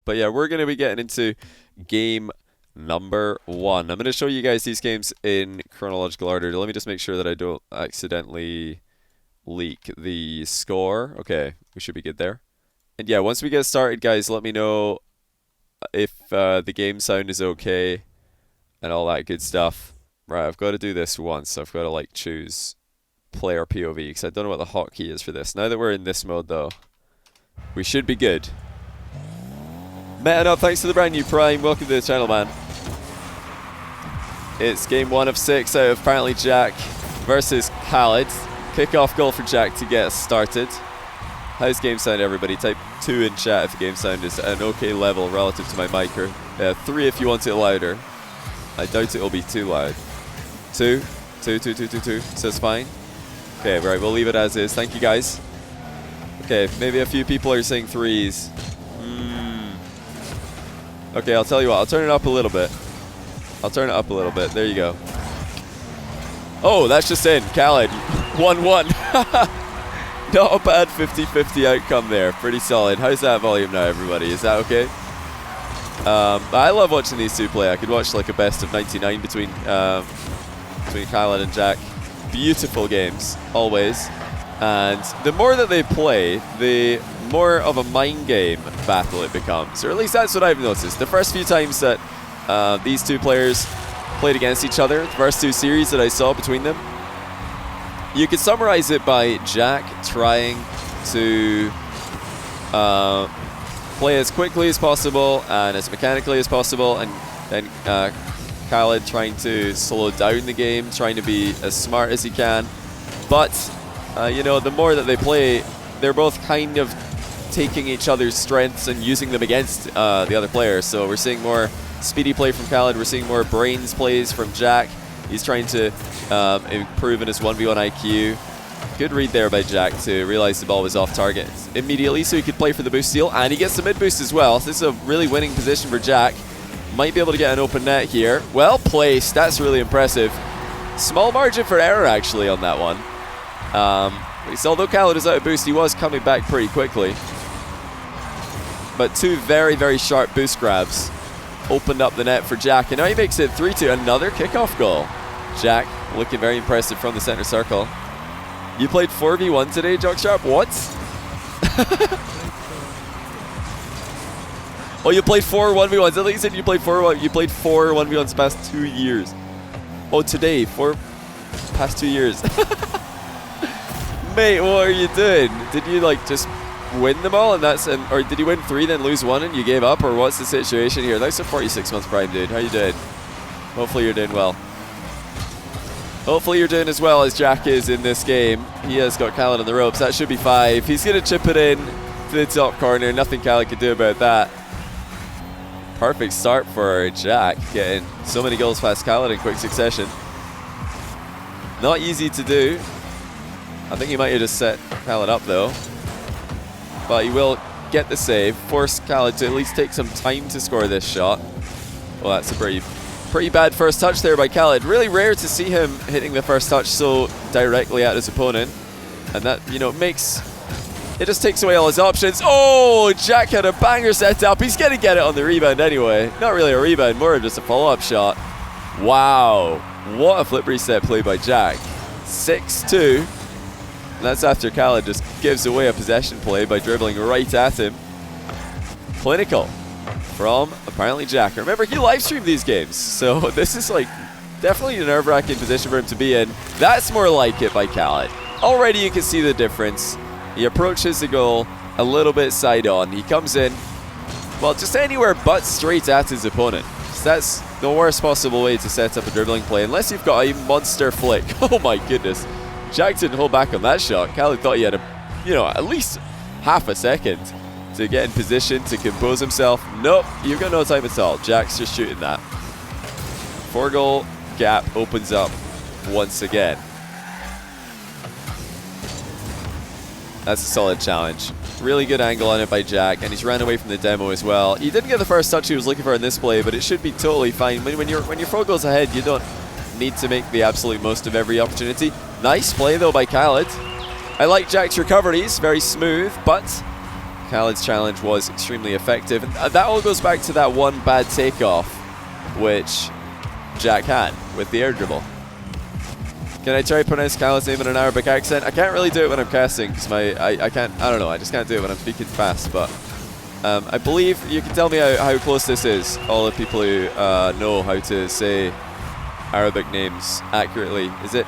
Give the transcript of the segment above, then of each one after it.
But yeah, we're going to be getting into game number 1. I'm going to show you guys these games in chronological order. Let me just make sure that I don't accidentally leak the score. Okay, we should be good there. And yeah, once we get started, guys, let me know if the game sound is okay and all that good stuff. Right, I've got to do this once. I've got to like choose player POV because I don't know what the hotkey is for this. Now that we're in this mode though, we should be good. Meta, thanks to the brand new Prime. Welcome to the channel, man. It's game 1 of 6 out of ApparentlyJack versus oKhaliD. Kickoff goal for Jack to get us started. How's game sound, everybody? Type 2 in chat if the game sound is at an okay level relative to my mic. 3 if you want it louder. I doubt it will be too loud. 2. So it's fine. Okay, right, we'll leave it as is. Thank you, guys. Okay, maybe a few people are saying 3s. Okay, I'll tell you what. I'll turn it up a little bit. There you go. Oh, that's just in. oKhaliD. 1-1. Not a bad 50-50 outcome there. Pretty solid. How's that volume now, everybody? Is that okay? I love watching these two play. I could watch like a best of 99 between oKhaliD and Jack. Beautiful games, always. And the more that they play, the more of a mind game battle it becomes. Or at least that's what I've noticed. The first few times that these two players played against each other, the first 2 series that I saw between them, you could summarize it by Jack trying to play as quickly as possible and as mechanically as possible, and oKhaliD trying to slow down the game, trying to be as smart as he can. But, you know, the more that they play, they're both kind of taking each other's strengths and using them against the other player. So we're seeing more speedy play from oKhaliD, we're seeing more brains plays from Jack. He's trying to improve in his 1v1 IQ. Good read there by Jack to realize the ball was off target immediately so he could play for the boost steal, and he gets the mid boost as well. So this is a really winning position for Jack. Might be able to get an open net here. Well placed, that's really impressive. Small margin for error actually on that one. Although oKhaliD is out of boost, he was coming back pretty quickly. But 2 very, very sharp boost grabs opened up the net for Jack, and now he makes it 3-2. Another kickoff goal. Jack looking very impressive from the center circle. You played 4v1 today, Jocksharp? What? Oh, you played 4 1v1s. I thought you said you played 4 1v1s past 2 years. Oh, today, 4 past 2 years. Mate, what are you doing? Did you like just win them all or did you win 3 then lose 1 and you gave up, or what's the situation here? That's a 46 month Prime, dude. How you doing? Hopefully you're doing well. Hopefully you're doing as well as Jack is in this game. He has got oKhaliD on the ropes. That should be 5. He's going to chip it in to the top corner. Nothing oKhaliD can do about that. Perfect start for Jack, getting so many goals past oKhaliD in quick succession. Not easy to do. I think he might have just set oKhaliD up though. But he will get the save, force oKhaliD to at least take some time to score this shot. Well, that's a pretty bad first touch there by oKhaliD. Really rare to see him hitting the first touch so directly at his opponent. And that, you know, it just takes away all his options. Oh, Jack had a banger set up. He's going to get it on the rebound anyway. Not really a rebound, more of just a follow-up shot. Wow, what a flip reset play by Jack. 6-2. And that's after oKhaliD just gives away a possession play by dribbling right at him. Clinical from ApparentlyJack. Remember, he live streamed these games, so this is like definitely a nerve-wracking position for him to be in. That's more like it by oKhaliD. Already you can see the difference. He approaches the goal a little bit side on. He comes in, well, just anywhere but straight at his opponent. So that's the worst possible way to set up a dribbling play, unless you've got a monster flick. Oh my goodness. Jack didn't hold back on that shot. oKhaliD thought he had at least half a second to get in position to compose himself. Nope, you've got no time at all. Jack's just shooting that. 4-goal gap opens up once again. That's a solid challenge. Really good angle on it by Jack, and he's ran away from the demo as well. He didn't get the first touch he was looking for in this play, but it should be totally fine. When you're 4 goals ahead, you don't need to make the absolute most of every opportunity. Nice play though by oKhaliD. I like Jack's recoveries, very smooth, but Khalid's challenge was extremely effective. And that all goes back to that one bad takeoff, which Jack had with the air dribble. Can I try to pronounce Khalid's name in an Arabic accent? I can't really do it when I'm casting because I don't know, I just can't do it when I'm speaking fast. But I believe you can tell me how close this is, all the people who know how to say Arabic names accurately. Is it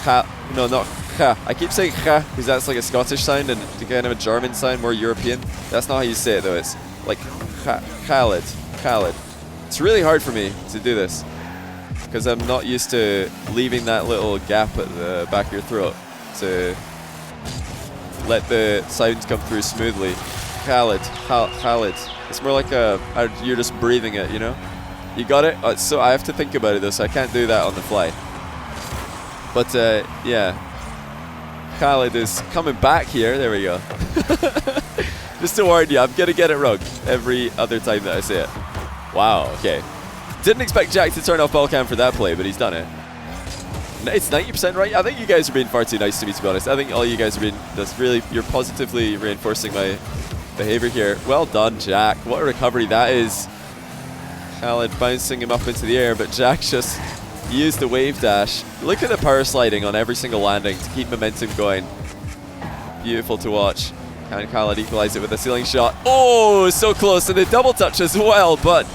Kha? No, not Kha. I keep saying Kha because that's like a Scottish sound and kind of a German sound, more European. That's not how you say it though. It's like Khalid. Khalid. It's really hard for me to do this because I'm not used to leaving that little gap at the back of your throat to let the sounds come through smoothly. Khalid. Khalid. It's more like you're just breathing it, you know? You got it? So I have to think about it though, so I can't do that on the fly. But yeah. Khalid is coming back here. There we go. Just to warn you, I'm going to get it wrong every other time that I say it. Wow, okay. Didn't expect Jack to turn off ball cam for that play, but he's done it. It's 90% right. I think you guys are being far too nice to me, to be honest. I think all you guys are being, you're positively reinforcing my behavior here. Well done, Jack. What a recovery that is. Khalid bouncing him up into the air, but Jack just used the wave dash. Look at the power sliding on every single landing to keep momentum going. Beautiful to watch. Can Khalid equalize it with a ceiling shot? Oh, so close, and a double touch as well, but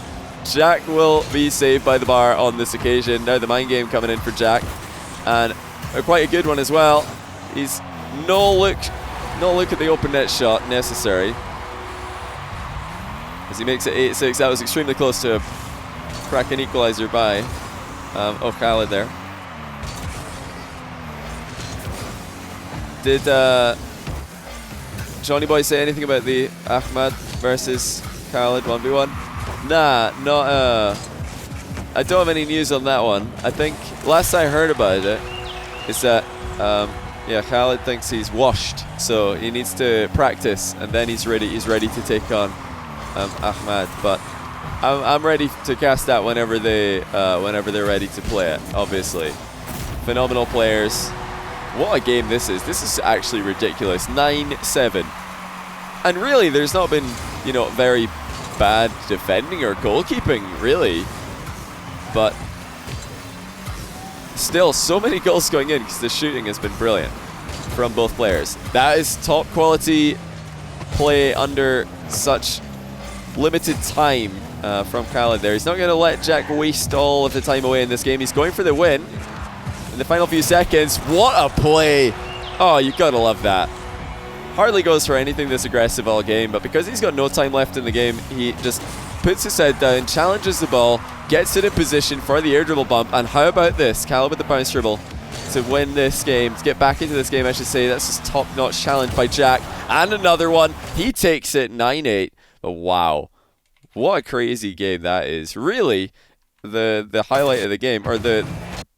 Jack will be saved by the bar on this occasion. Now the mind game coming in for Jack, and quite a good one as well. He's no look at the open net shot necessary as he makes it 8-6. That was extremely close to a cracking equalizer by oKhaliD there. Did Johnny Boy say anything about the Ahmad versus Khalid 1v1? Nah, not. I don't have any news on that one. I think last I heard about it is that yeah, Khalid thinks he's washed, so he needs to practice, and then he's ready. He's ready to take on Ahmad. But I'm ready to cast that whenever they're ready to play it. Obviously, phenomenal players. What a game this is. This is actually ridiculous. 9-7. And really, there's not been, you know, very bad defending or goalkeeping, really. But still, so many goals going in because the shooting has been brilliant from both players. That is top quality play under such limited time from Khalid there. He's not going to let Jack waste all of the time away in this game. He's going for the win. In the final few seconds, what a play! Oh, you gotta love that. Hardly goes for anything this aggressive all game, but because he's got no time left in the game, he just puts his head down, challenges the ball, gets it in position for the air dribble bump, and how about this? Khalid with the bounce dribble to win this game, to get back into this game, I should say. That's just top-notch challenge by Jack. And another one. He takes it 9-8. But wow. What a crazy game that is. Really, the highlight of the game, or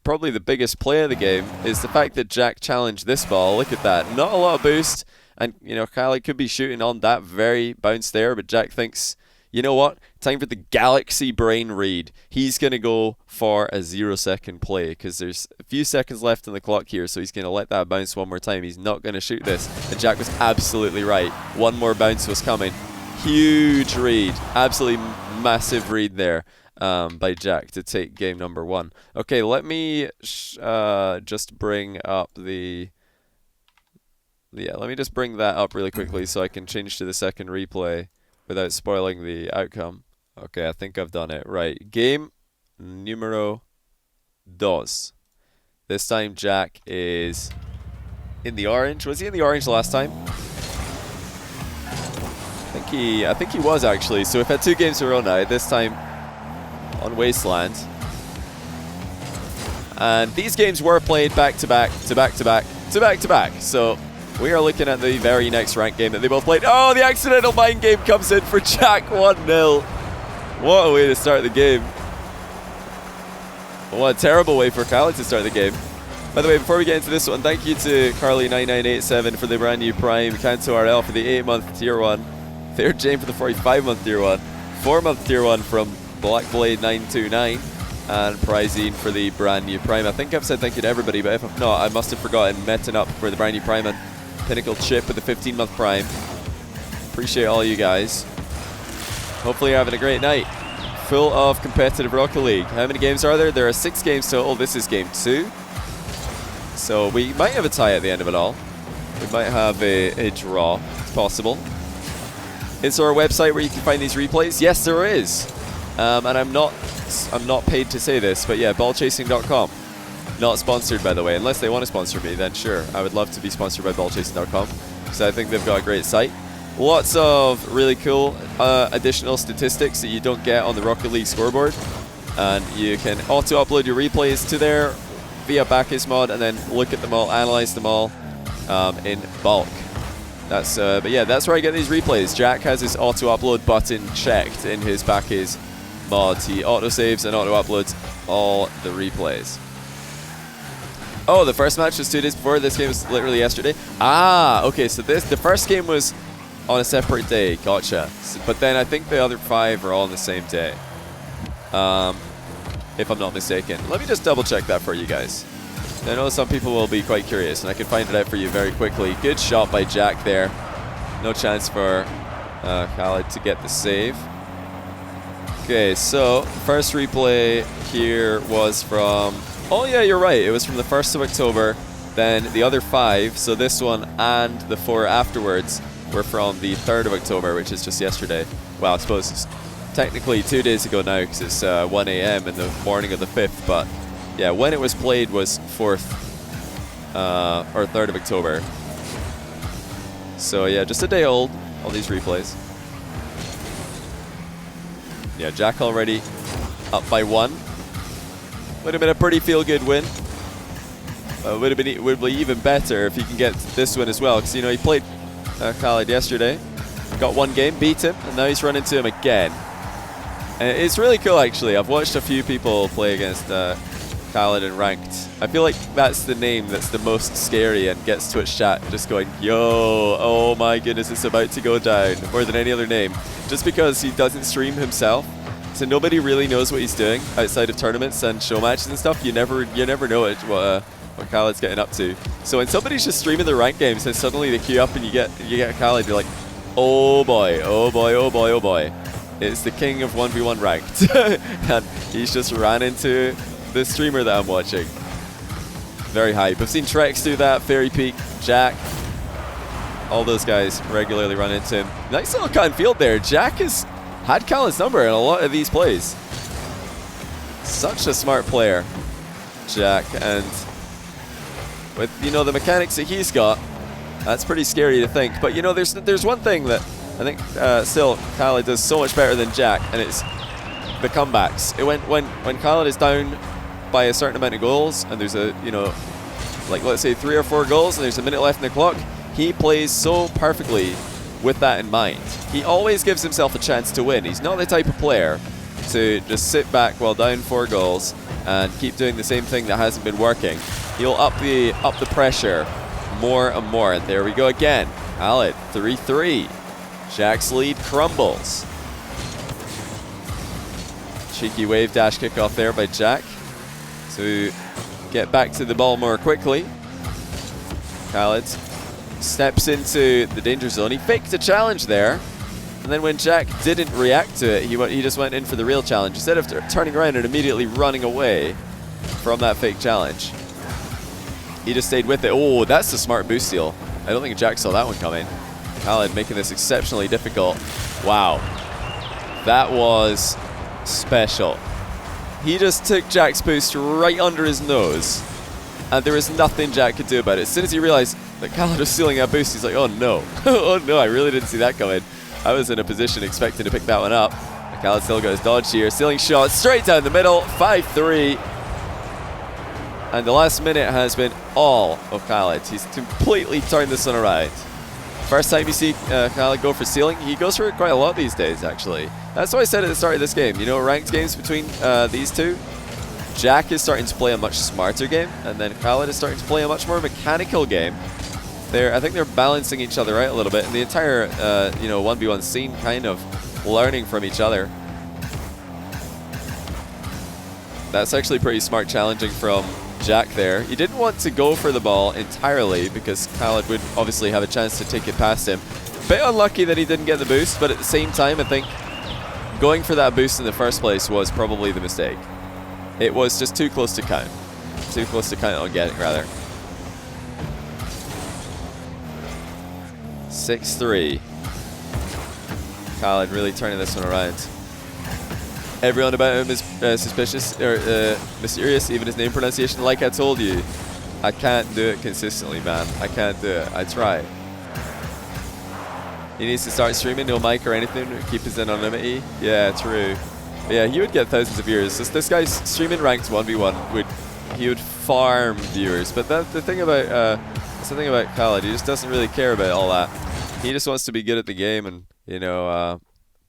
probably the biggest play of the game, is the fact that Jack challenged this ball. Look at that. Not a lot of boost. And, you know, Khalid could be shooting on that very bounce there, but Jack thinks, you know what? Time for the galaxy brain read. He's going to go for a 0-second play because there's a few seconds left on the clock here, so he's going to let that bounce one more time. He's not going to shoot this. And Jack was absolutely right. One more bounce was coming. Huge read. Absolutely massive read there. By Jack to take game number 1. Okay, let me just bring up the... Yeah, let me just bring that up really quickly so I can change to the second replay without spoiling the outcome. Okay, I think I've done it. Right, game numero 2. This time Jack is in the orange. Was he in the orange last time? I think he was actually. So we've had 2 games in a row now. This time on Wasteland. And these games were played back to back to back to back to back to back. So we are looking at the very next ranked game that they both played. Oh, the accidental mind game comes in for Jack. 1-0. What a way to start the game. What a terrible way for Khalid to start the game. By the way, before we get into this one, thank you to Carly9987 for the brand new Prime, Kanto RL for the 8-month tier 1, FairJame for the 45-month tier 1, 4-month tier 1 from Blackblade929, and Prizine for the brand new Prime. I think I've said thank you to everybody, but if I've not, I must have forgotten Metin up for the brand new Prime, and Pinnacle Chip with the 15-month Prime. Appreciate all you guys. Hopefully you're having a great night. Full of competitive Rocket League. How many games are there? There are 6 games total. This is game 2. So we might have a tie at the end of it all. We might have a draw. It's possible. Is there a website where you can find these replays? Yes, there is. And I'm not paid to say this, but yeah, ballchasing.com. Not sponsored, by the way. Unless they want to sponsor me, then sure. I would love to be sponsored by ballchasing.com because I think they've got a great site. Lots of really cool additional statistics that you don't get on the Rocket League scoreboard. And you can auto-upload your replays to there via Bacchus mod and then look at them all, analyze them all in bulk. That's but yeah, that's where I get these replays. Jack has his auto-upload button checked in his Bacchus mod. He auto-saves and auto-uploads all the replays. Oh, the first match was 2 days before. This game was literally yesterday. Ah, okay. So the first game was on a separate day. Gotcha. But then I think the other 5 are all on the same day, if I'm not mistaken. Let me just double check that for you guys. I know some people will be quite curious, and I can find it out for you very quickly. Good shot by Jack there. No chance for oKhaliD to get the save. Okay, so first replay here was from... Oh yeah, you're right. It was from the 1st of October. Then the other 5, so this one and the 4 afterwards, were from the 3rd of October, which is just yesterday. Well, I suppose it's technically 2 days ago now because it's 1 a.m. in the morning of the 5th. But yeah, when it was played was 4th or 3rd of October. So yeah, just a day old, all these replays. Yeah, Jack already up by 1. Would have been a pretty feel-good win. Would be even better if he can get this win as well, because you know he played oKhaliD yesterday, got 1 game, beat him, and now he's run into him again. And it's really cool actually. I've watched a few people play against oKhaliD in ranked. I feel like that's the name that's the most scary and gets Twitch chat just going, yo, oh my goodness, it's about to go down, more than any other name. Just because he doesn't stream himself. So nobody really knows what he's doing outside of tournaments and show matches and stuff. You never know what oKhaliD's getting up to. So when somebody's just streaming the ranked games and suddenly they queue up and you get oKhaliD, you're like, oh boy, oh boy, oh boy, oh boy. It's the king of 1v1 ranked. And he's just ran into the streamer that I'm watching. Very hype. I've seen Trex do that, Fairy Peak, Jack. All those guys regularly run into him. Nice little cut and field there. Jack has had oKhaliD's number in a lot of these plays. Such a smart player, Jack, and with, you know, the mechanics that he's got, that's pretty scary to think. But you know, there's one thing that I think still oKhaliD does so much better than Jack, and it's the comebacks. When oKhaliD is down by a certain amount of goals, and there's a, you know, like let's say 3 or 4 goals, and there's a minute left in the clock, he plays so perfectly with that in mind. He always gives himself a chance to win. He's not the type of player to just sit back while down 4 goals and keep doing the same thing that hasn't been working. He'll up the pressure more and more. And there we go again. oKhaliD 3-3. Jack's lead crumbles. Cheeky wave dash kickoff there by Jack to get back to the ball more quickly. oKhaliD steps into the danger zone. He faked a challenge there, and then when Jack didn't react to it, he just went in for the real challenge instead of turning around and immediately running away from that fake challenge. He just stayed with it. Oh, that's a smart boost steal. I don't think Jack saw that one coming. oKhaliD making this exceptionally difficult. Wow, that was special. He just took Jack's boost right under his nose, and there was nothing Jack could do about it. As soon as he realized that oKhaliD was stealing that boost, he's like, oh no. Oh no, I really didn't see that coming. I was in a position expecting to pick that one up. oKhaliD still got his dodge here. Stealing shots straight down the middle. 5-3. And the last minute has been all oKhaliD. He's completely turned this one around. First time you see oKhaliD go for stealing, he goes for it quite a lot these days, actually. That's what I said at the start of this game. You know, ranked games between these two, Jack is starting to play a much smarter game, and then oKhaliD is starting to play a much more mechanical game. I think they're balancing each other out a little bit, and the entire you know, 1v1 scene kind of learning from each other. That's actually pretty smart challenging from Jack there. He didn't want to go for the ball entirely because oKhaliD would obviously have a chance to take it past him. bit unlucky that he didn't get the boost, but at the same time, I think going for that boost in the first place was probably the mistake. It was just too close to count. Too close to count on getting, rather. 6-3. oKhaliD really turning this one around. Everyone about him is suspicious or mysterious, even his name pronunciation. Like I told you, I can't do it consistently, man. I can't do it. I try. He needs to start streaming, no mic or anything, keep his anonymity. Yeah, true. But yeah, he would get thousands of viewers. This guy's streaming ranked 1v1. He would farm viewers. But that's the thing about something about oKhaliD. He just doesn't really care about all that. He just wants to be good at the game and, you know,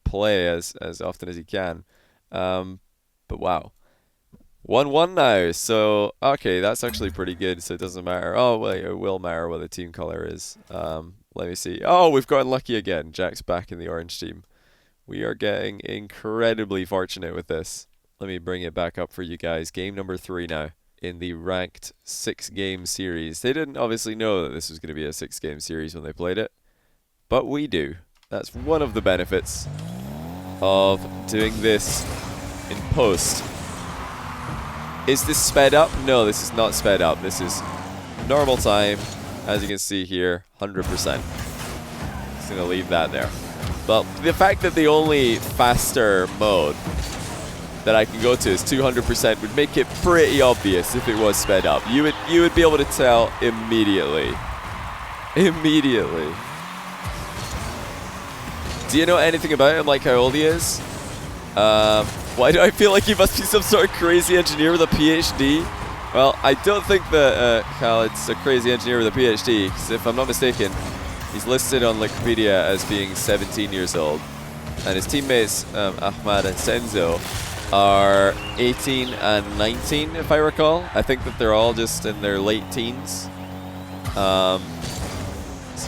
play as often as he can. But wow. 1-1 now. So, okay, that's actually pretty good. So it doesn't matter. Oh, wait, it will matter what the team color is. Let me see. Oh, we've gotten lucky again. Jack's back in the orange team. We are getting incredibly fortunate with this. Let me bring it back up for you guys. Game number 3 now in the ranked 6-game series. They didn't obviously know that this was going to be a 6-game series when they played it, but we do. That's one of the benefits of doing this in post. Is this sped up? No, this is not sped up. This is normal time. As you can see here, 100%. Just going to leave that there. But the fact that the only faster mode that I can go to is 200% would make it pretty obvious if it was sped up. You would be able to tell immediately. Immediately. Do you know anything about him, like how old he is? Why do I feel like he must be some sort of crazy engineer with a PhD? Well, I don't think that oKhaliD's a crazy engineer with a PhD, because if I'm not mistaken, he's listed on Wikipedia as being 17 years old. And his teammates, Ahmad and Senzo, are 18 and 19, if I recall. I think that they're all just in their late teens. So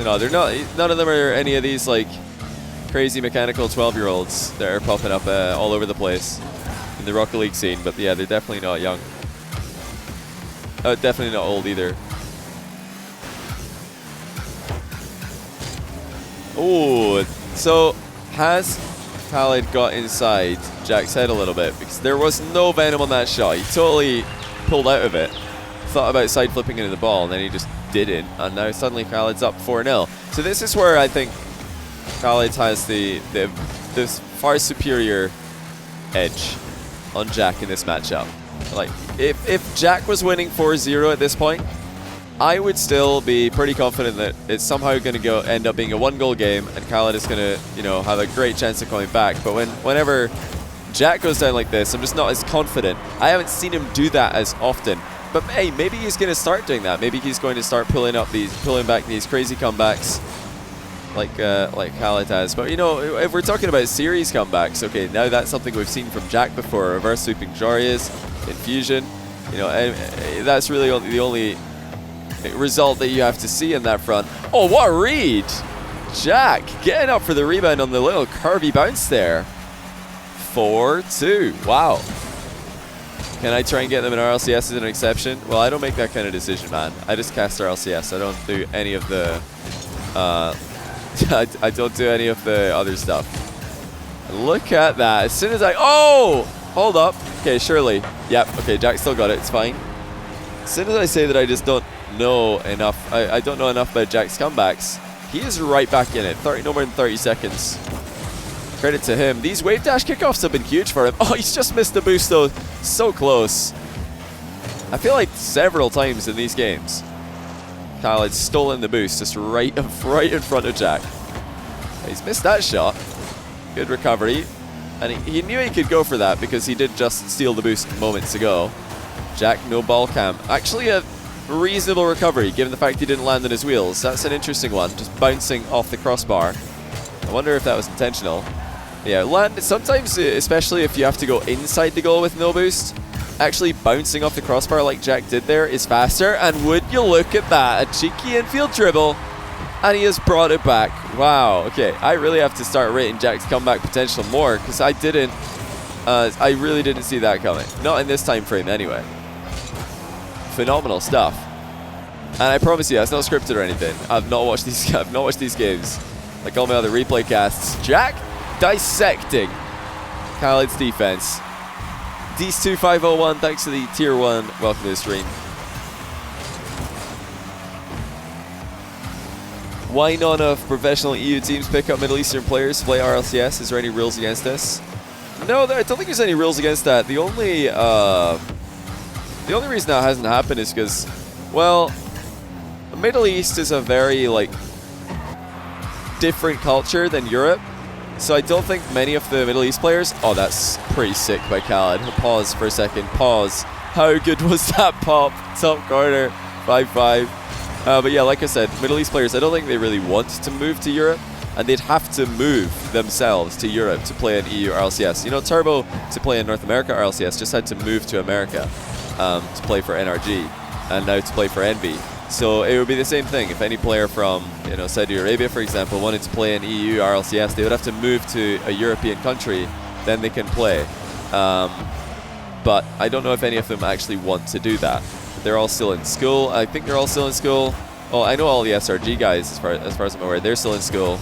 no, they're not. None of them are any of these like crazy mechanical 12-year-olds that are popping up all over the place in the Rocket League scene. But yeah, they're definitely not young. Definitely not old either. Oh, so has oKhaliD got inside Jack's head a little bit? Because there was no venom on that shot. He totally pulled out of it. Thought about side flipping into the ball, and then he just didn't. And now suddenly oKhaliD's up 4-0. So this is where I think oKhaliD has this far superior edge on Jack in this matchup. Like, if Jack was winning 4-0 at this point, I would still be pretty confident that it's somehow going to end up being a 1-goal game, and oKhaliD is going to, you know, have a great chance of coming back. But whenever Jack goes down like this, I'm just not as confident. I haven't seen him do that as often. But hey, maybe he's going to start doing that. Maybe he's going to start pulling back these crazy comebacks, like oKhaliD has. But you know, if we're talking about series comebacks, okay, now that's something we've seen from Jack before. Reverse sweeping Jorias, Infusion. You know, and that's really the only result that you have to see in that front. Oh, what a read! Jack getting up for the rebound on the little curvy bounce there. 4-2. Wow. Can I try and get them in RLCS as an exception? Well, I don't make that kind of decision, man. I just cast RLCS. I don't do any of the I don't do any of the other stuff. Look at that. As soon as oh! Hold up. Okay, surely. Yep. Okay, Jack still got it. It's fine. As soon as I say that I just don't know enough, I don't know enough about Jack's comebacks, he is right back in it. No more than 30 seconds. Credit to him. These wave dash kickoffs have been huge for him. Oh, he's just missed the boost though. So close. I feel like several times in these games, oKhaliD's stolen the boost just right in front of Jack. He's missed that shot. Good recovery. And he knew he could go for that because he did just steal the boost moments ago. Jack, no ball cam. Actually a reasonable recovery given the fact he didn't land on his wheels. That's an interesting one. Just bouncing off the crossbar. I wonder if that was intentional. Yeah, sometimes, especially if you have to go inside the goal with no boost, actually bouncing off the crossbar like Jack did there is faster. And would you look at that, a cheeky infield dribble, and he has brought it back. Wow, okay, I really have to start rating Jack's comeback potential more, because I really didn't see that coming. Not in this time frame anyway. Phenomenal stuff. And I promise you, that's not scripted or anything. I've not watched these games. like all my other replay casts. Jack dissecting oKhaliD's defense. Deez2501, thanks to the tier 1. Welcome to the stream. Why none of professional EU teams pick up Middle Eastern players to play RLCS? Is there any rules against this? No, I don't think there's any rules against that. The only reason that hasn't happened is because, well, the Middle East is a very like different culture than Europe. So I don't think many of the Middle East players... Oh, that's pretty sick by oKhaliD. Pause for a second. Pause. How good was that pop? Top corner. 5-5. But yeah, like I said, Middle East players, I don't think they really want to move to Europe. And they'd have to move themselves to Europe to play in EU RLCS. You know, Turbo, to play in North America RLCS, just had to move to America to play for NRG. And now to play for Envy. So it would be the same thing. If any player from, you know, Saudi Arabia, for example, wanted to play in EU RLCS, they would have to move to a European country, then they can play. But I don't know if any of them actually want to do that. They're all still in school. I think they're all still in school. Oh, I know all the SRG guys, as far as I'm aware, they're still in school.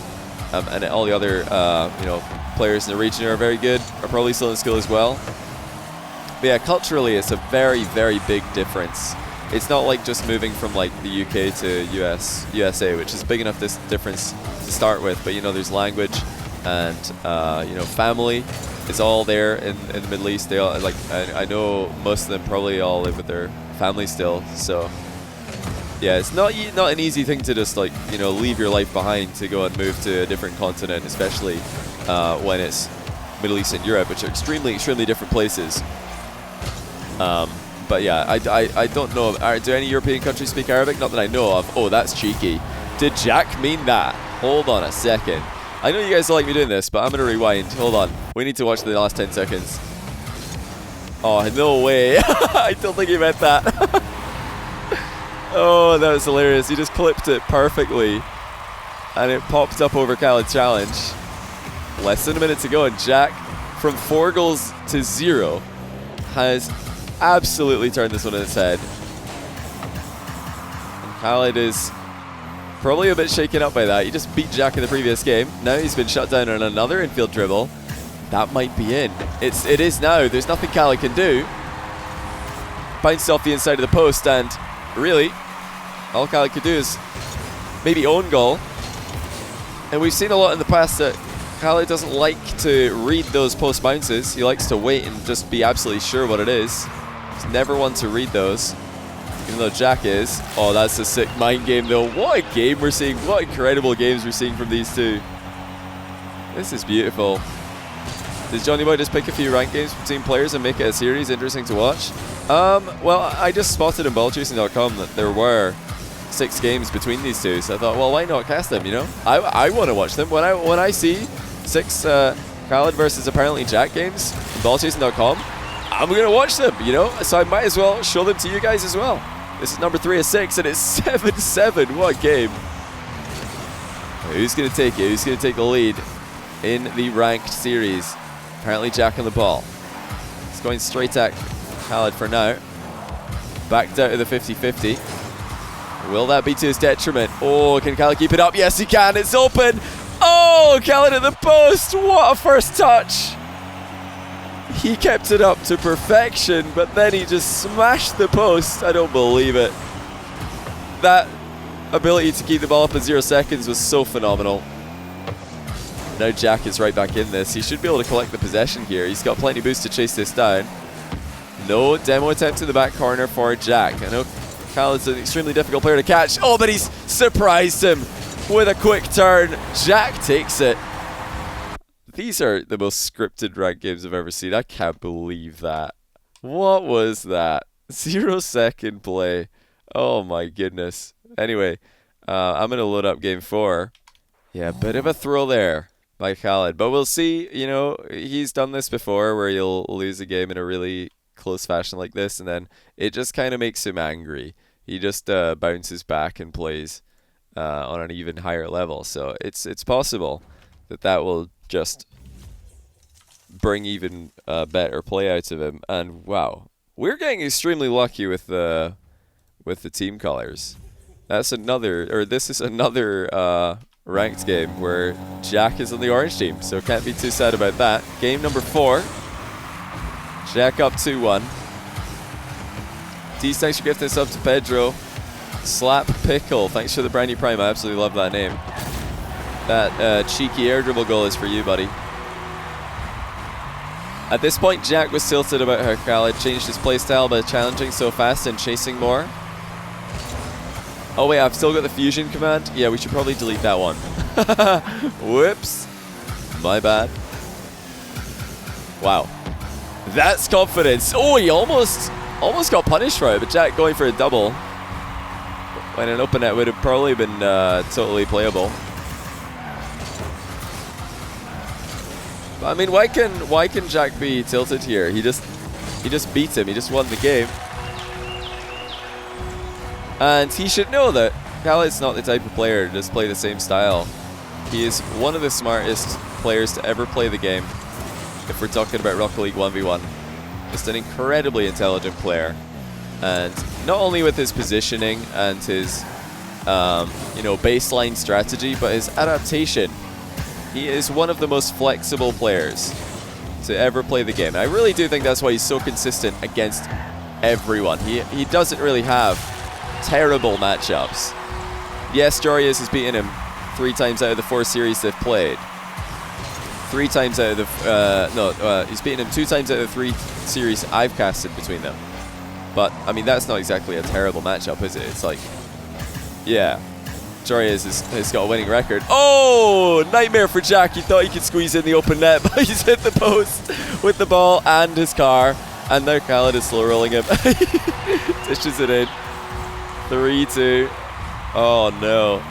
And all the other, you know, players in the region are very good, are probably still in school as well. But yeah, culturally, it's a very, very big difference. It's not like just moving from like the UK to USA, which is big enough this difference to start with. But you know, there's language and you know, family is all there in the Middle East. They all like I know most of them probably all live with their family still. So yeah, it's not an easy thing to just like, you know, leave your life behind to go and move to a different continent, especially when it's Middle East and Europe, which are extremely different places. But yeah, I don't know. Do any European countries speak Arabic? Not that I know of. Oh, that's cheeky. Did Jack mean that? Hold on a second. I know you guys don't like me doing this, but I'm going to rewind. Hold on. We need to watch the last 10 seconds. Oh, no way. I don't think he meant that. Oh, that was hilarious. He just clipped it perfectly. And it popped up over oKhaliD's challenge. Less than a minute to go, and Jack, from 4 goals to 0, has absolutely turned this one on its head. And oKhaliD is probably a bit shaken up by that. He just beat Jack in the previous game. Now he's been shut down on another infield dribble. That might be in. It is now. There's nothing oKhaliD can do. Bounced off the inside of the post, and really, all oKhaliD could do is maybe own goal. And we've seen a lot in the past that oKhaliD doesn't like to read those post bounces. He likes to wait and just be absolutely sure what it is. He's never one to read those, even though Jack is. Oh, that's a sick mind game, though. What a game we're seeing. What incredible games we're seeing from these two. This is beautiful. Does Johnny Boy just pick a few ranked games between players and make it a series interesting to watch? Well, I just spotted in ballchasing.com that there were 6 games between these two, so I thought, well, why not cast them, you know? I want to watch them. When I see 6 oKhaliD versus ApparentlyJack games in ballchasing.com, I'm going to watch them, you know? So I might as well show them to you guys as well. This is number 3 of 6, and it's 7-7. What a game. Who's going to take it? Who's going to take the lead in the ranked series? ApparentlyJack on the ball. It's going straight at oKhaliD for now. Backed out of the 50-50. Will that be to his detriment? Oh, can oKhaliD keep it up? Yes, he can. It's open. Oh, oKhaliD at the post. What a first touch. He kept it up to perfection, but then he just smashed the post. I don't believe it. That ability to keep the ball up in 0 seconds was so phenomenal. Now Jack is right back in this. He should be able to collect the possession here. He's got plenty of boost to chase this down. No demo attempt in the back corner for Jack. I know oKhaliD's an extremely difficult player to catch. Oh, but he's surprised him with a quick turn. Jack takes it. These are the most scripted ranked games I've ever seen. I can't believe that. What was that? 0 second play. Oh my goodness. Anyway, I'm going to load up game 4. Yeah, bit of a throw there by oKhaliD. But we'll see. You know, he's done this before where you'll lose a game in a really close fashion like this, and then it just kind of makes him angry. He just bounces back and plays on an even higher level. So it's possible that will just bring even better play out of him. And wow, we're getting extremely lucky with the team colors. This is another ranked game where Jack is on the orange team, so can't be too sad about that. Game number 4. Jack up 2-1. Thanks for gifting this up to Pedro. Slap Pickle, thanks for the brand new prime. I absolutely love that name. That cheeky air dribble goal is for you, buddy. At this point, Jack was tilted about how oKhaliD changed his playstyle by challenging so fast and chasing more. Oh wait, I've still got the fusion command. Yeah, we should probably delete that one. Whoops. My bad. Wow. That's confidence. Oh, he almost got punished for it, but Jack going for a double when an open net would have probably been totally playable. I mean, why can Jack be tilted here? He just beat him. He just won the game, and he should know that oKhaliD's not the type of player to just play the same style. He is one of the smartest players to ever play the game. If we're talking about Rocket League 1v1, just an incredibly intelligent player, and not only with his positioning and his baseline strategy, but his adaptation. He is one of the most flexible players to ever play the game. And I really do think that's why he's so consistent against everyone. He doesn't really have terrible matchups. Yes, Jorius has beaten him 3 times out of the 4 series they've played. 3 times out of the... he's beaten him 2 times out of the 3 series I've casted between them. But, I mean, that's not exactly a terrible matchup, is it? It's like... Yeah. Jorius has got a winning record. Oh, nightmare for Jack. He thought he could squeeze in the open net, but he's hit the post with the ball and his car. And now oKhaliD is slow rolling him. Dishes it in. 3-2. Oh, no.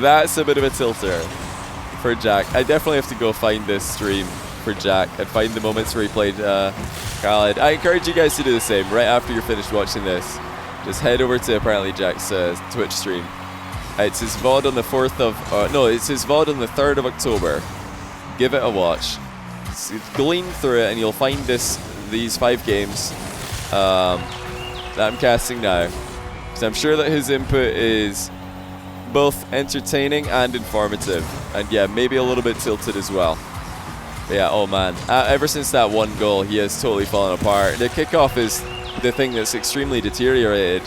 That's a bit of a tilter for Jack. I definitely have to go find this stream for Jack and find the moments where he played oKhaliD. I encourage you guys to do the same right after you're finished watching this. Just head over to ApparentlyJack's Twitch stream. It's his VOD on the 4th of... it's his VOD on the 3rd of October. Give it a watch. Glean through it and you'll find these 5 games that I'm casting now. Because I'm sure that his input is both entertaining and informative. And yeah, maybe a little bit tilted as well. But yeah, oh man. Ever since that one goal, he has totally fallen apart. The kickoff is the thing that's extremely deteriorated.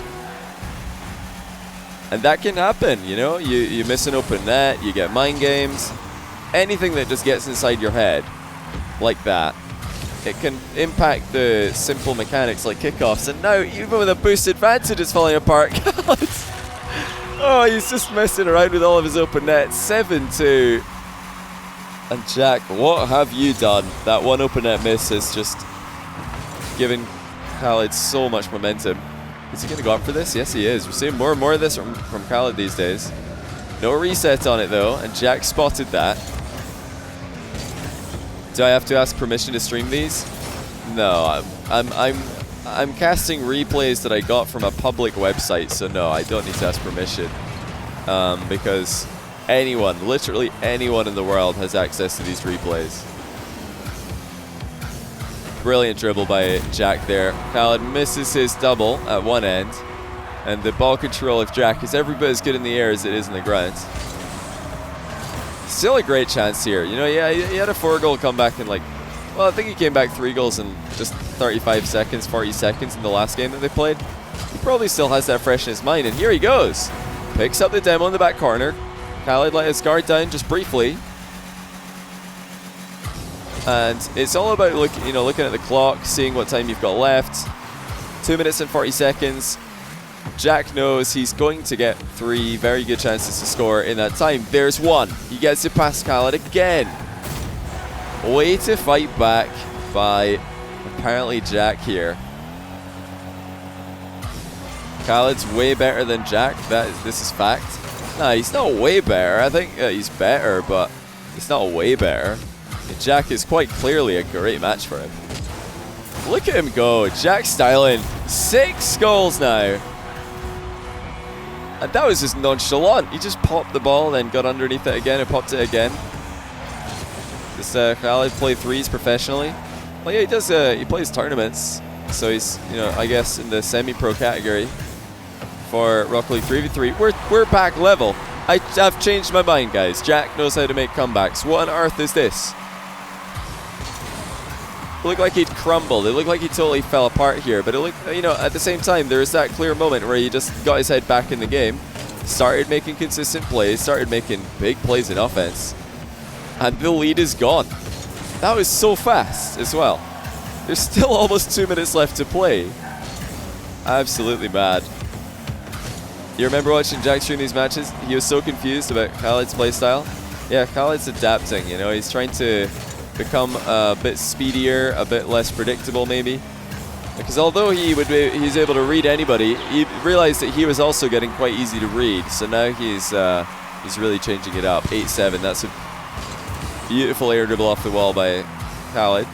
And that can happen, you know? You miss an open net, you get mind games. Anything that just gets inside your head like that, it can impact the simple mechanics like kickoffs. And now, even with a boost advantage, it's falling apart. Oh, he's just messing around with all of his open nets. 7-2. And Jack, what have you done? That one open net miss has just given oKhaliD so much momentum. Is he going to go up for this? Yes, he is. We're seeing more and more of this from oKhaliD these days. No reset on it, though, and Jack spotted that. Do I have to ask permission to stream these? No, I'm casting replays that I got from a public website, so no, I don't need to ask permission. Because anyone, literally anyone in the world has access to these replays. Brilliant dribble by Jack there. oKhaliD misses his double at one end. And the ball control of Jack is every bit as good in the air as it is in the ground. Still a great chance here. You know, yeah, he had a 4-goal comeback in I think he came back 3 goals in just 35 seconds, 40 seconds in the last game that they played. He probably still has that fresh in his mind. And here he goes. Picks up the demo in the back corner. oKhaliD let his guard down just briefly. And it's all about looking at the clock, seeing what time you've got left. 2 minutes and 40 seconds. Jack knows he's going to get 3 very good chances to score in that time. There's one. He gets it past oKhaliD again. Way to fight back by ApparentlyJack here. oKhaliD's way better than Jack. This is fact. Nah, he's not way better. I think he's better, but he's not way better. Jack is quite clearly a great match for him. Look at him go. Jack styling. 6 goals now. And that was just nonchalant. He just popped the ball, then got underneath it again and popped it again. Does oKhaliD play 3s professionally? Well, yeah, he does. He plays tournaments. So he's, I guess in the semi-pro category for Rocket League 3v3. We're back level. I've changed my mind, guys. Jack knows how to make comebacks. What on earth is this? It looked like he'd crumbled. It looked like he totally fell apart here. But it looked, you know, at the same time, there was that clear moment where he just got his head back in the game, started making consistent plays, started making big plays in offense, and the lead is gone. That was so fast as well. There's still almost 2 minutes left to play. Absolutely mad. You remember watching Jack stream these matches? He was so confused about KhaliD's playstyle. Yeah, KhaliD's adapting, you know, he's trying to become a bit speedier, a bit less predictable maybe. Because although he's able to read anybody, he realized that he was also getting quite easy to read. So now he's really changing it up. 8-7, that's a beautiful air dribble off the wall by KhaliD.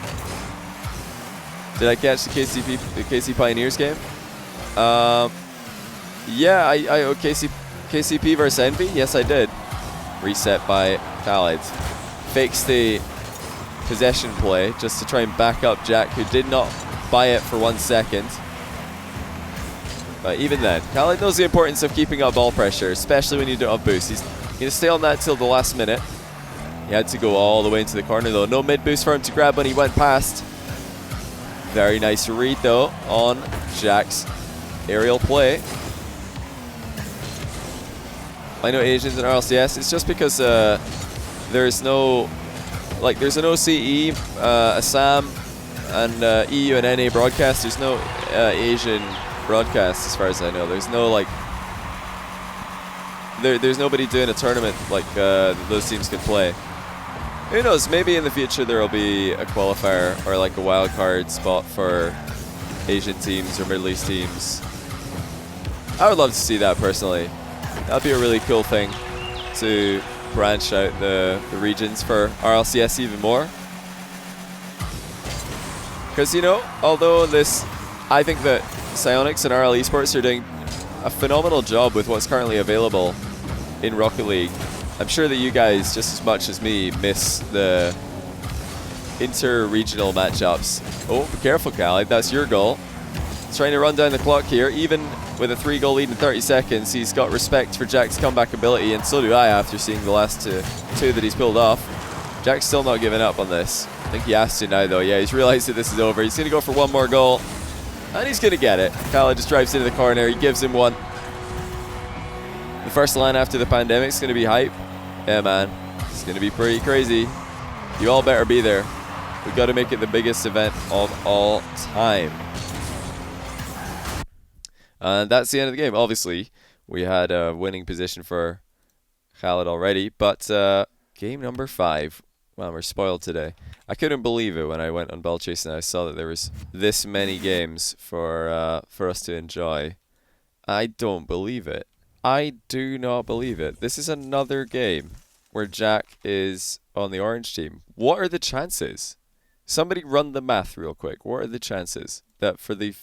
Did I catch the KC Pioneers game? Yeah, KCP versus Envy? Yes, I did. Reset by KhaliD. Fakes the possession play just to try and back up Jack, who did not buy it for 1 second. But even then, KhaliD knows the importance of keeping up ball pressure, especially when you don't have boost. He's going to stay on that till the last minute. He had to go all the way into the corner though. No mid boost for him to grab when he went past. Very nice read though on Jack's aerial play. I know Asians in RLCS, it's just because there's no, like, there's an OCE, a SAM, and EU and NA broadcast. There's no Asian broadcast as far as I know. There's no, like, there's nobody doing a tournament like those teams can play. Who knows, maybe in the future there will be a qualifier or like a wildcard spot for Asian teams or Middle East teams. I would love to see that personally. That'd be a really cool thing to branch out the regions for RLCS even more. Because, you know, although I think that Psyonix and RL Esports are doing a phenomenal job with what's currently available in Rocket League. I'm sure that you guys, just as much as me, miss the inter-regional matchups. Oh, be careful, KhaliD. That's your goal. He's trying to run down the clock here. Even with a 3-goal lead in 30 seconds, he's got respect for Jack's comeback ability, and so do I after seeing the last two that he's pulled off. Jack's still not giving up on this. I think he has to now, though. Yeah, he's realized that this is over. He's going to go for one more goal, and he's going to get it. KhaliD just drives into the corner. He gives him one. The first line after the pandemic is going to be hype. Yeah, man. It's going to be pretty crazy. You all better be there. We've got to make it the biggest event of all time. And that's the end of the game. Obviously, we had a winning position for KhaliD already, but game number 5. Well, we're spoiled today. I couldn't believe it when I went on Ball Chase and I saw that there was this many games for us to enjoy. I don't believe it. I do not believe it. This is another game where Jack is on the orange team. What are the chances? Somebody run the math real quick. What are the chances that for the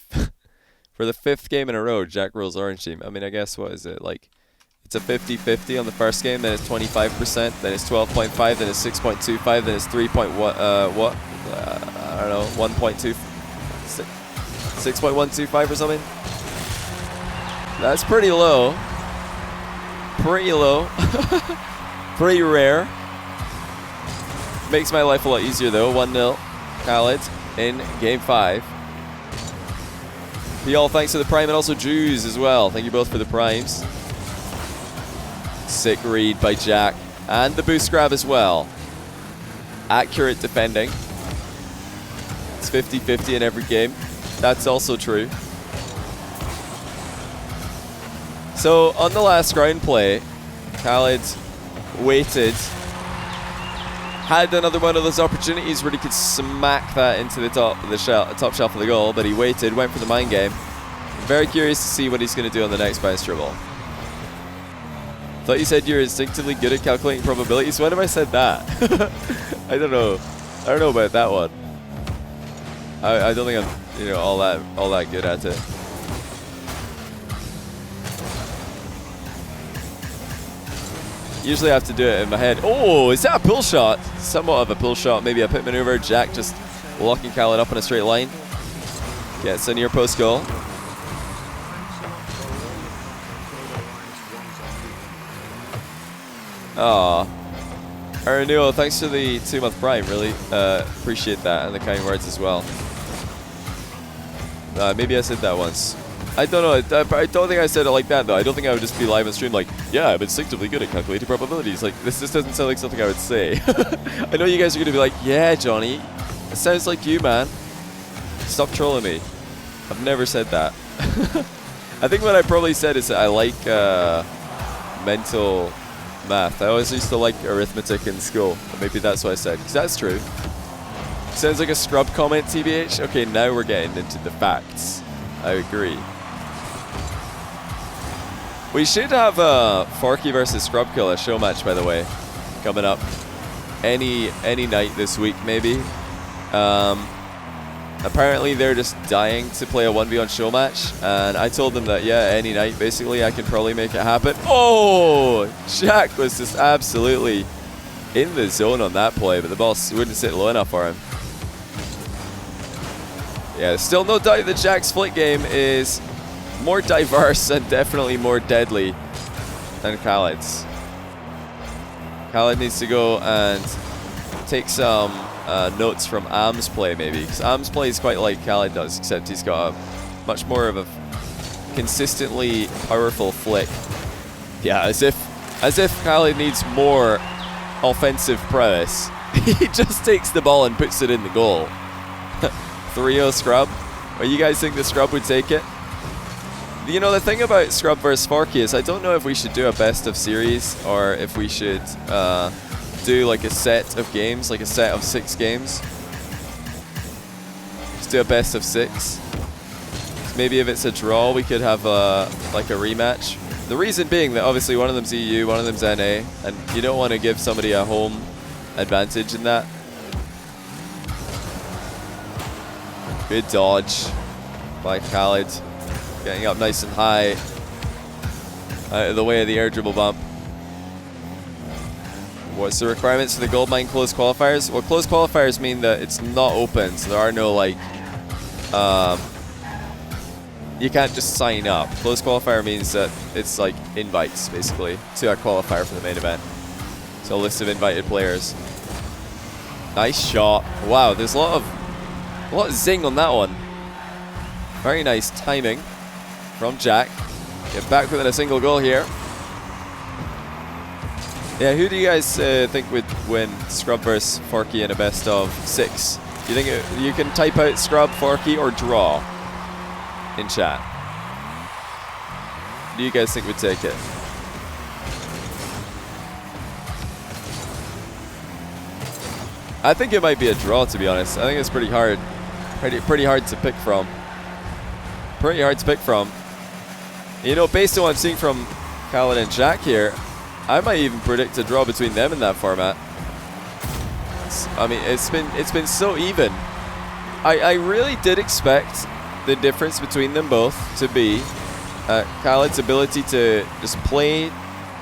for the 5th game in a row, Jack rolls orange team? I mean, I guess, what is it? Like, it's a 50-50 on the first game, then it's 25%, then it's 12.5, then it's 6.25, then it's 3. I don't know, 1.2, 6.125 or something? That's pretty low. Pretty low. Pretty rare. Makes my life a lot easier though. 1-0 KhaliD in game 5. Be all thanks to the Prime and also Jews as well. Thank you both for the Primes. Sick read by Jack. And the boost grab as well. Accurate defending. It's 50-50 in every game. That's also true. So on the last ground play, KhaliD waited, had another one of those opportunities where he could smack that into the top shelf of the goal, but he waited, went for the mind game. I'm very curious to see what he's going to do on the next bounce dribble. Thought you said you're instinctively good at calculating probabilities. When have I said that? I don't know. I don't know about that one. I don't think I'm, you know, all that good at it. Usually I have to do it in my head. Oh, is that a pull shot? Somewhat of a pull shot, maybe a pit maneuver. Jack just locking KhaliD up in a straight line. Gets a near post goal. Aw. Renewal, thanks for the 2-month prime. Really appreciate that, and the kind words as well. Maybe I said that once. I don't know. I don't think I said it like that, though. I don't think I would just be live on stream like, yeah, I'm instinctively good at calculating probabilities. Like, this just doesn't sound like something I would say. I know you guys are going to be like, yeah, Johnny, it sounds like you, man. Stop trolling me. I've never said that. I think what I probably said is that I like mental math. I always used to like arithmetic in school. Maybe that's what I said, because that's true. Sounds like a scrub comment, TBH. Okay, now we're getting into the facts. I agree. We should have a Forky versus Scrubkill, a show match, by the way, coming up any night this week, maybe. Apparently they're just dying to play a 1v1 show match, and I told them that, yeah, any night, basically, I can probably make it happen. Oh! Jack was just absolutely in the zone on that play, but the ball wouldn't sit low enough for him. Yeah, still no doubt that Jack's flick game is more diverse and definitely more deadly than oKhaliD's. oKhaliD needs to go and take some notes from Am's play, maybe, because Am's play is quite like oKhaliD does, except he's got a much more of a consistently powerful flick. Yeah, as if oKhaliD needs more offensive prowess. He just takes the ball and puts it in the goal. 3-0 Scrub. Well, you guys think the Scrub would take it? You know, the thing about Scrub versus Forky is I don't know if we should do a best of series or if we should do like a set of games, like a set of 6 games. Just do a best of 6. Maybe if it's a draw, we could have like a rematch. The reason being that obviously one of them's EU, one of them's NA, and you don't want to give somebody a home advantage in that. Good dodge by oKhaliD. Getting up nice and high. Out of the way of the air dribble bump. What's the requirements for the gold mine closed qualifiers? Well, closed qualifiers mean that it's not open, so there are no like you can't just sign up. Closed qualifier means that it's like invites basically to a qualifier for the main event. So a list of invited players. Nice shot. Wow, there's a lot of zing on that one. Very nice timing from Jack. Get back within a single goal here. Yeah, who do you guys think would win Scrub versus Forky in a best of 6? Do you think you can type out Scrub, Forky, or draw in chat? Who do you guys think would take it? I think it might be a draw, to be honest. I think it's pretty hard. Pretty hard to pick from. Pretty hard to pick from. You know, based on what I'm seeing from oKhaliD and Jack here, I might even predict a draw between them in that format. I mean, it's been so even. I really did expect the difference between them both to be oKhaliD's ability to just play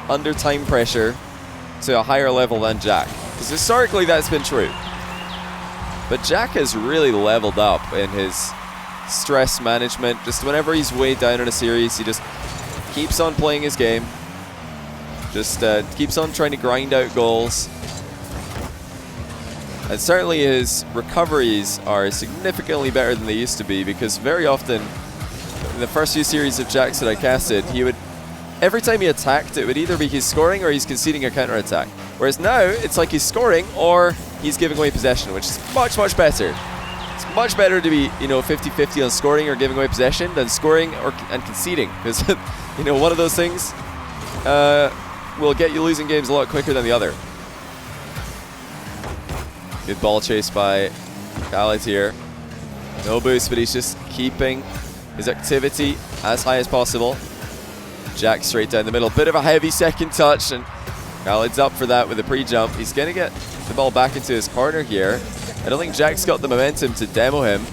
under time pressure to a higher level than Jack. Because historically that's been true. But Jack has really leveled up in his stress management. Just whenever he's way down in a series, he just keeps on playing his game. Just keeps on trying to grind out goals. And certainly his recoveries are significantly better than they used to be, because very often in the first few series of Jacks that I casted, he would, every time he attacked, it would either be he's scoring or he's conceding a counter attack. Whereas now it's like he's scoring or he's giving away possession, which is much better. It's much better to be, you know, 50-50 on scoring or giving away possession than scoring and conceding, because you know, one of those things will get you losing games a lot quicker than the other. Good ball chase by oKhaliD here. No boost, but he's just keeping his activity as high as possible. Jack straight down the middle. Bit of a heavy second touch, and oKhaliD's up for that with a pre-jump. He's going to get the ball back into his corner here. I don't think Jack's got the momentum to demo him.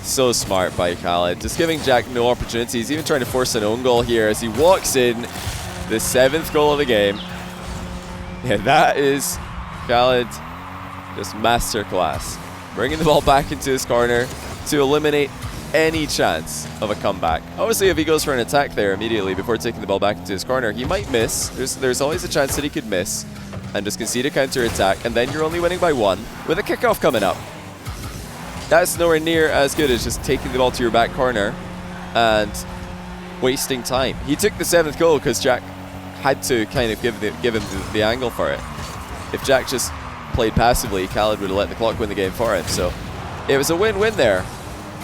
So smart by oKhaliD. Just giving Jack no opportunity. He's even trying to force an own goal here as he walks in the 7th goal of the game. Yeah, that is oKhaliD just masterclass. Bringing the ball back into his corner to eliminate any chance of a comeback. Obviously, if he goes for an attack there immediately before taking the ball back into his corner, he might miss. There's always a chance that he could miss and just concede a counter attack, and then you're only winning by 1 with a kickoff coming up. That's nowhere near as good as just taking the ball to your back corner and wasting time. He took the 7th goal because Jack had to kind of give him the angle for it. If Jack just played passively, oKhaliD would have let the clock win the game for him. So it was a win-win there.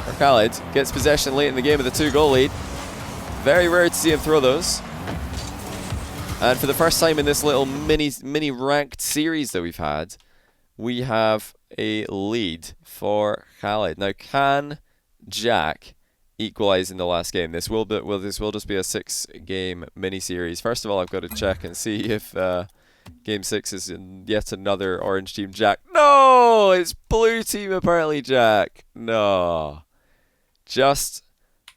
oKhaliD gets possession late in the game with a 2-goal lead. Very rare to see him throw those. And for the first time in this little mini ranked series that we've had, we have a lead for oKhaliD. Now, can Jack equalize in the last game? This will just be a 6-game mini series. First of all, I've got to check and see if game 6 is in yet another orange team Jack. No, it's blue team ApparentlyJack. No, just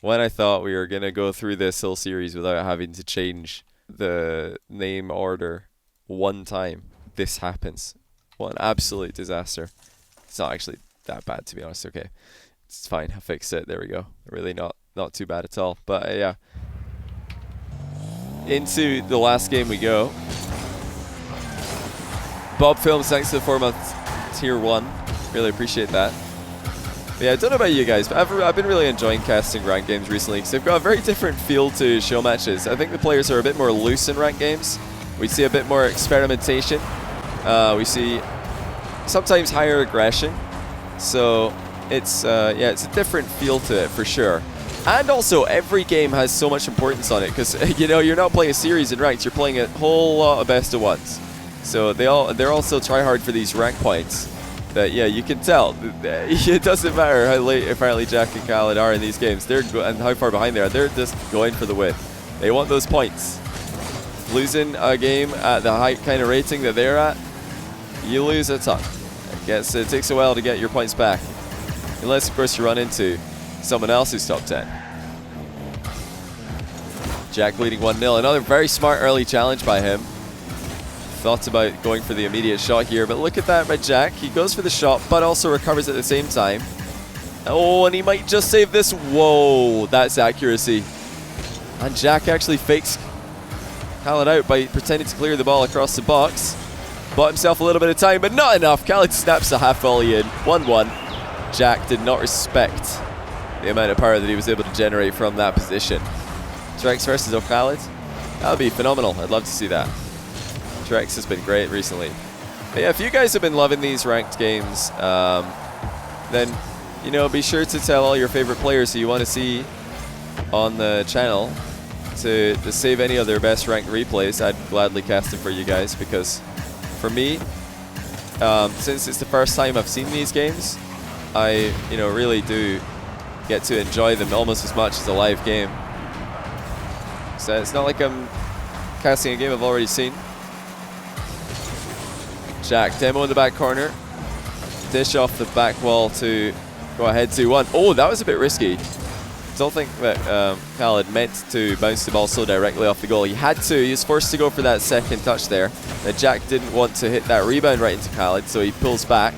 when I thought we were gonna go through this whole series without having to change the name order one time, this happens. What an absolute disaster. It's not actually that bad, to be honest. Okay, it's fine. I fixed it. There we go. Really not too bad at all. But yeah, into the last game we go. Bob Films, thanks for the 4-month tier 1. Really appreciate that. But yeah, I don't know about you guys, but I've been really enjoying casting ranked games recently because they've got a very different feel to show matches. I think the players are a bit more loose in ranked games. We see a bit more experimentation. We see sometimes higher aggression. So it's yeah, it's a different feel to it for sure. And also, every game has so much importance on it because you know, you're not playing a series in ranked, you're playing a whole lot of best of ones. So they're also try hard for these rank points. That yeah, you can tell. It doesn't matter how late ApparentlyJack and oKhaliD are in these games. And how far behind they are. They're just going for the win. They want those points. Losing a game at the high kind of rating that they're at, you lose a ton. It takes a while to get your points back, unless of course you run into someone else's top 10. Jack leading 1-0. Another very smart early challenge by him. Thought about going for the immediate shot here, but look at that by Jack. He goes for the shot, but also recovers at the same time. Oh, and he might just save this. Whoa, that's accuracy. And Jack actually fakes oKhaliD out by pretending to clear the ball across the box. Bought himself a little bit of time, but not enough. oKhaliD snaps a half volley in. 1-1. Jack did not respect the amount of power that he was able to generate from that position. Trex versus oKhaliD. That would be phenomenal. I'd love to see that. Trex has been great recently. But yeah, if you guys have been loving these ranked games, then you know, be sure to tell all your favorite players who you want to see on the channel to save any of their best ranked replays. I'd gladly cast them for you guys because for me, since it's the first time I've seen these games, I really do get to enjoy them almost as much as a live game. So it's not like I'm casting a game I've already seen. Jack, demo in the back corner. Dish off the back wall to go ahead 2-1. Oh, that was a bit risky. Don't think that oKhaliD meant to bounce the ball so directly off the goal. He had to. He was forced to go for that second touch there. Jack didn't want to hit that rebound right into oKhaliD, so he pulls back.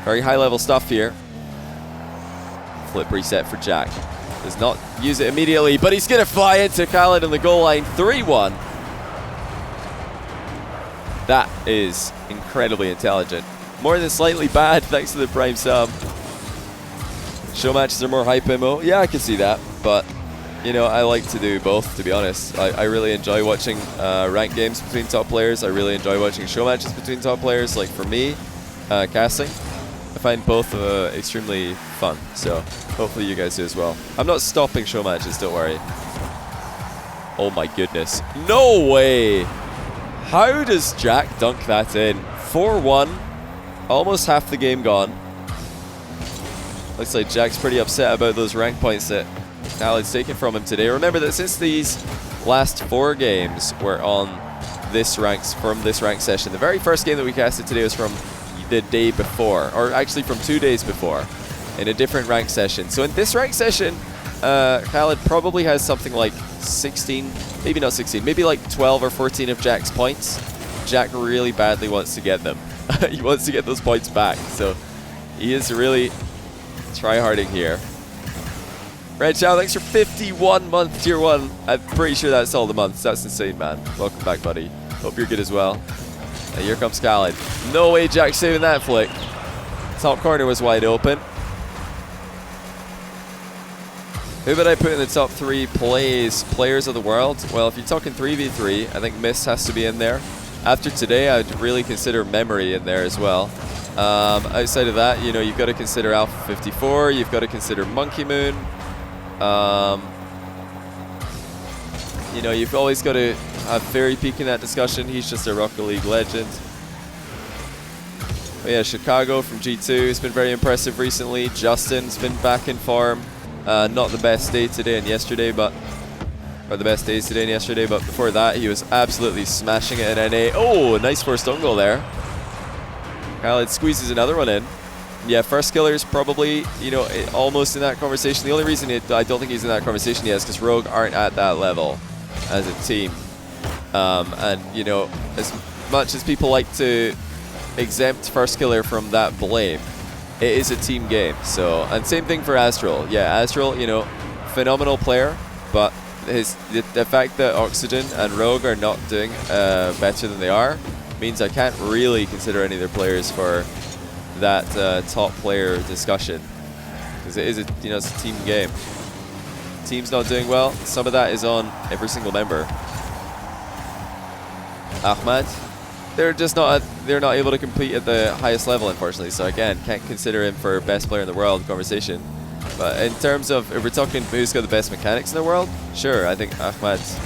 Very high level stuff here. Flip reset for Jack. Does not use it immediately, but he's going to fly into oKhaliD on the goal line. 3-1. That is incredibly intelligent. More than slightly bad, thanks to the Prime sub. Show matches are more hype MO. Yeah, I can see that. But, you know, I like to do both, to be honest. I really enjoy watching ranked games between top players. I really enjoy watching show matches between top players. Like, for me, casting, I find both extremely fun. So, hopefully you guys do as well. I'm not stopping show matches, don't worry. Oh my goodness. No way! How does Jack dunk that in? 4-1. Almost half the game gone. Looks like Jack's pretty upset about those rank points that oKhaliD's taken from him today. Remember that since these last 4 games were on this rank session, the very first game that we casted today was from the day before, or actually from 2 days before, in a different rank session. So in this rank session, oKhaliD probably has something like 16, maybe not 16, maybe like 12 or 14 of Jack's points. Jack really badly wants to get them. He wants to get those points back, so he is really try-harding here. Red Chow, thanks for 51 month tier 1. I'm pretty sure that's all the months. That's insane, man. Welcome back, buddy. Hope you're good as well. And here comes oKhaliD. No way Jack's saving that flick. Top corner was wide open. Who would I put in the top 3 players of the world? Well, if you're talking 3v3, I think Miss has to be in there. After today, I'd really consider Memory in there as well. Outside of that, you know, you've got to consider Alpha 54. You've got to consider Monkey Moon. You know, you've always got to have Fairy Peak in that discussion. He's just a Rocket League legend. But yeah, Chicago from G2 has been very impressive recently. Justin's been back in form. Not the best day today and yesterday, but the best days today and yesterday, but before that he was absolutely smashing it in NA. Oh, nice first own goal there. oKhaliD squeezes another one in. Yeah, first killer's probably, you know, almost in that conversation. The only reason I don't think he's in that conversation yet is because Rogue aren't at that level as a team. And, you know, as much as people like to exempt first killer from that blame, it is a team game. So, and same thing for Astral. Yeah, Astral, you know, phenomenal player, but the fact that Oxygen and Rogue are not doing better than they are means I can't really consider any of their players for that top player discussion, because it is a, you know, it's a team game. Team's not doing well. Some of that is on every single member. Ahmad, they're not able to compete at the highest level, unfortunately. So again, can't consider him for best player in the world conversation. But in terms of, if we're talking who's got the best mechanics in the world, sure, I think Ahmad's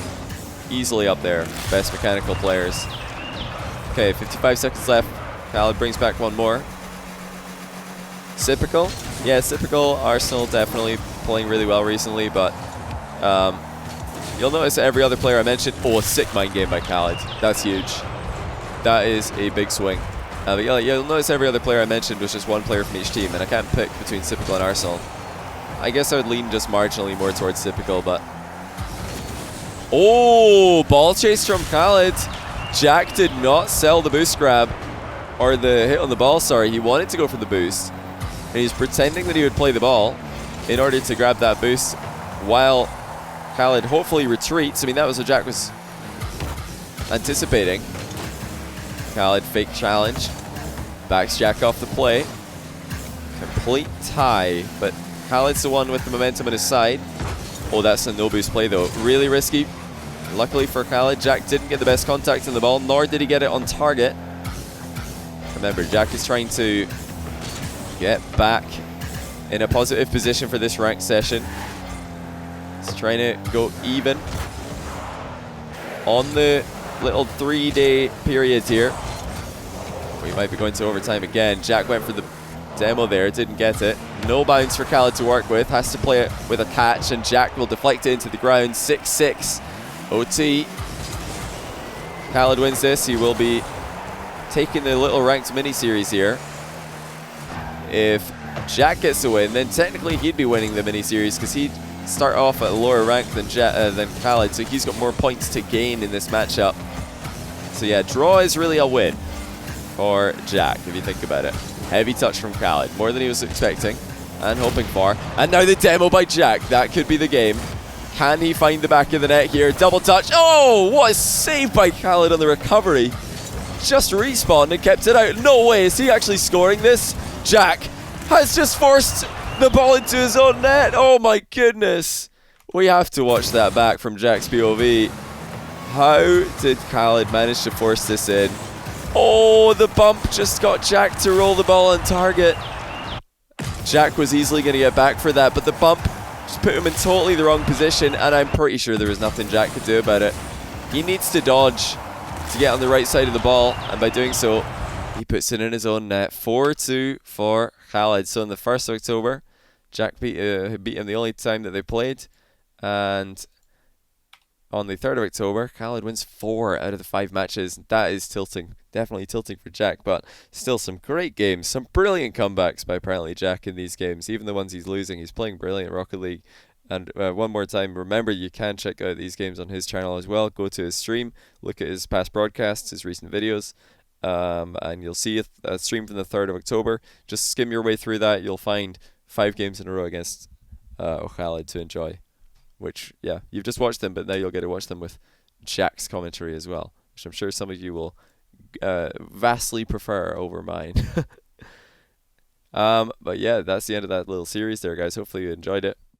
easily up there. Best mechanical players. Okay, 55 seconds left. oKhaliD brings back one more. Sypical. Yeah, Sypical, Arsenal definitely playing really well recently, but you'll notice that every other player I mentioned, oh, a sick mind game by oKhaliD. That's huge. That is a big swing. But yeah, you'll notice every other player I mentioned was just one player from each team, and I can't pick between Sypical and Arsenal. I guess I would lean just marginally more towards Sypical, but... Oh, ball chase from oKhaliD. Jack did not sell the boost grab, or the hit on the ball, sorry. He wanted to go for the boost, and he's pretending that he would play the ball in order to grab that boost while oKhaliD hopefully retreats. I mean, that was what Jack was anticipating. oKhaliD fake challenge. Backs Jack off the play. Complete tie, but oKhaliD's the one with the momentum on his side. Oh, that's a no boost play though. Really risky. Luckily for oKhaliD, Jack didn't get the best contact on the ball, nor did he get it on target. Remember, Jack is trying to get back in a positive position for this ranked session. He's trying to go even on the little 3-day period here. We might be going to overtime again. Jack went for the demo there, didn't get it. No bounce for oKhaliD to work with. Has to play it with a catch, and Jack will deflect it into the ground. 6-6 OT. oKhaliD wins this. He will be taking the little ranked mini-series here. If Jack gets the win, then technically he'd be winning the mini-series, because he'd start off at a lower rank than oKhaliD, so he's got more points to gain in this matchup. So yeah, draw is really a win for Jack, if you think about it. Heavy touch from oKhaliD, more than he was expecting and hoping for. And now the demo by Jack. That could be the game. Can he find the back of the net here? Double touch. Oh, what a save by oKhaliD on the recovery. Just respawned and kept it out. No way, is he actually scoring this? Jack has just forced the ball into his own net. Oh my goodness. We have to watch that back from Jack's POV. How did oKhaliD manage to force this in? Oh, the bump just got Jack to roll the ball on target. Jack was easily going to get back for that, but the bump just put him in totally the wrong position, and I'm pretty sure there was nothing Jack could do about it. He needs to dodge to get on the right side of the ball, and by doing so, he puts it in his own net. 4-2 for oKhaliD. So on the 1st of October, Jack beat him the only time that they played, and on the 3rd of October, oKhaliD wins 4 out of the 5 matches. That is tilting. Definitely tilting for Jack, but still some great games. Some brilliant comebacks by ApparentlyJack in these games. Even the ones he's losing, he's playing brilliant Rocket League. And one more time, remember you can check out these games on his channel as well. Go to his stream, look at his past broadcasts, his recent videos, and you'll see a stream from the 3rd of October. Just skim your way through that. You'll find 5 games in a row against oKhaliD to enjoy. Which, yeah, you've just watched them, but now you'll get to watch them with Jack's commentary as well, which I'm sure some of you will vastly prefer over mine. But yeah, that's the end of that little series there, guys. Hopefully you enjoyed it.